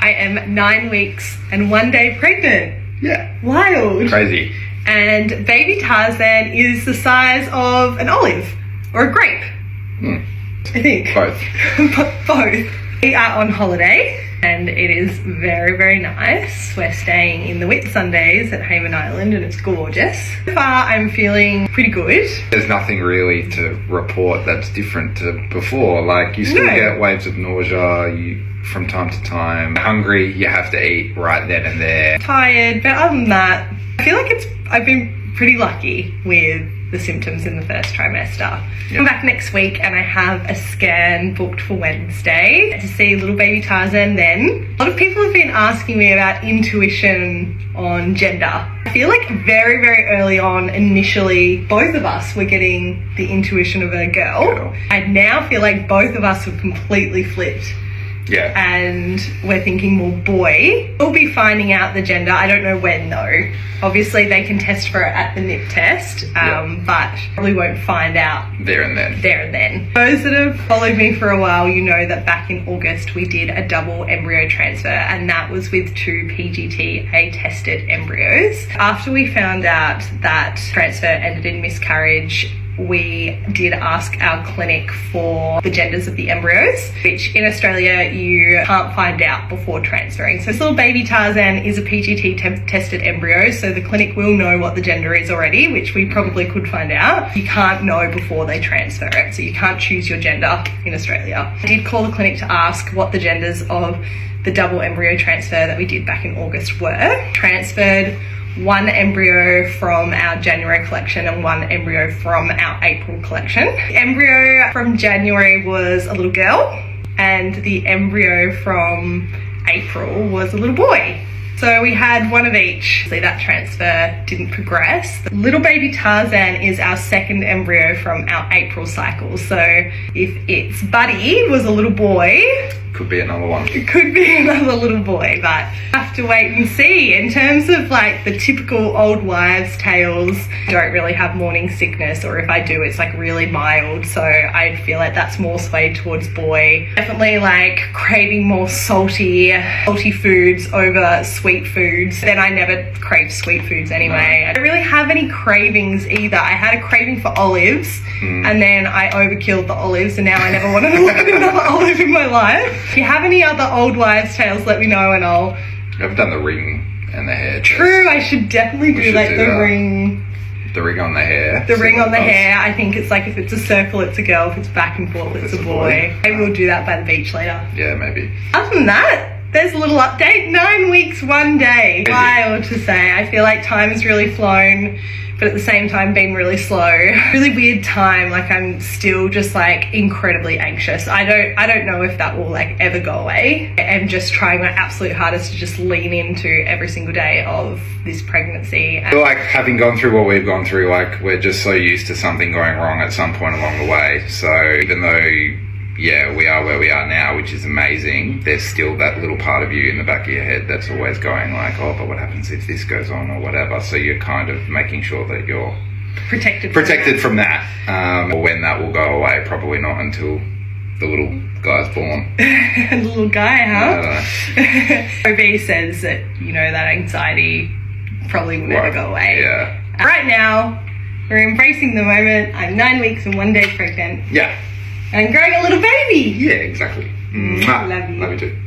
I am 9 weeks and 1 day pregnant. Yeah. Wild. Crazy. And baby Tarzan is the size of an olive or a grape. I think. Both. Both. We are on holiday and it is very, very nice. We're staying in the Whitsundays at Hayman Island and it's gorgeous. So far, I'm feeling pretty good. There's nothing really to report that's different to before. Like, you still get waves of nausea from time to time. Hungry, you have to eat right then and there. Tired, but other than that, I feel like I've been pretty lucky with the symptoms in the first trimester. Yep. I'm back next week and I have a scan booked for Wednesday to see little baby Tarzan then. A lot of people have been asking me about intuition on gender. I feel like very, very early on, initially, both of us were getting the intuition of a girl. I now feel like both of us have completely flipped. Yeah. And we're thinking more boy. We'll be finding out the gender. I don't know when though. Obviously they can test for it at the NIP test, but probably won't find out there and then. Those that have followed me for a while, you know that back in August we did a double embryo transfer and that was with 2 PGT-A tested embryos. After we found out that transfer ended in miscarriage, we did ask our clinic for the genders of the embryos, which in Australia you can't find out before transferring. So this little baby Tarzan is a PGT tested embryo, so the clinic will know what the gender is already, which we probably could find out. You can't know before they transfer it, so you can't choose your gender in Australia. I did call the clinic to ask what the genders of the double embryo transfer that we did back in August were. Transferred 1 embryo from our January collection and 1 embryo from our April collection. The embryo from January was a little girl and the embryo from April was a little boy. So we had 1 of each. So that transfer didn't progress. The little baby Tarzan is our 2nd embryo from our April cycle. So if its buddy was a little boy, could be another one. It could be another little boy, but have to wait and see. In terms of like the typical old wives' tales, I don't really have morning sickness, or if I do, it's like really mild. So I feel like that's more swayed towards boy. Definitely like craving more salty foods over sweet foods. Then I never crave sweet foods anyway. I don't really have any cravings either. I had a craving for olives and then I overkilled the olives and now I never want to look at another olive in my life. If you have any other old wives' tales, let me know and I'll... I've done the ring and the hair test. True, I should definitely do like the ring. The ring on the hair. The ring on the hair. I think it's like if it's a circle, it's a girl. If it's back and forth, it's a boy. Maybe we'll do that by the beach later. Yeah, maybe. Other than that, there's a little update. 9 weeks, 1 day. Wild to say. I feel like time has really flown, but at the same time been really slow. Really weird time. Like I'm still just like incredibly anxious. I don't know if that will like ever go away. I'm just trying my absolute hardest to just lean into every single day of this pregnancy. I feel like having gone through what we've gone through, like we're just so used to something going wrong at some point along the way. So even though we are where we are now, which is amazing, there's still that little part of you in the back of your head that's always going like, oh, but what happens if this goes on or whatever. So you're kind of making sure that you're protected from that. Or when that will go away, probably not until the little guy's born. The little guy, huh? OB says that, you know, that anxiety probably will never go away. Yeah. Right now, we're embracing the moment. I'm 9 weeks and 1 day pregnant. Yeah. And growing a little baby. Yeah, exactly. Love you. Love you too.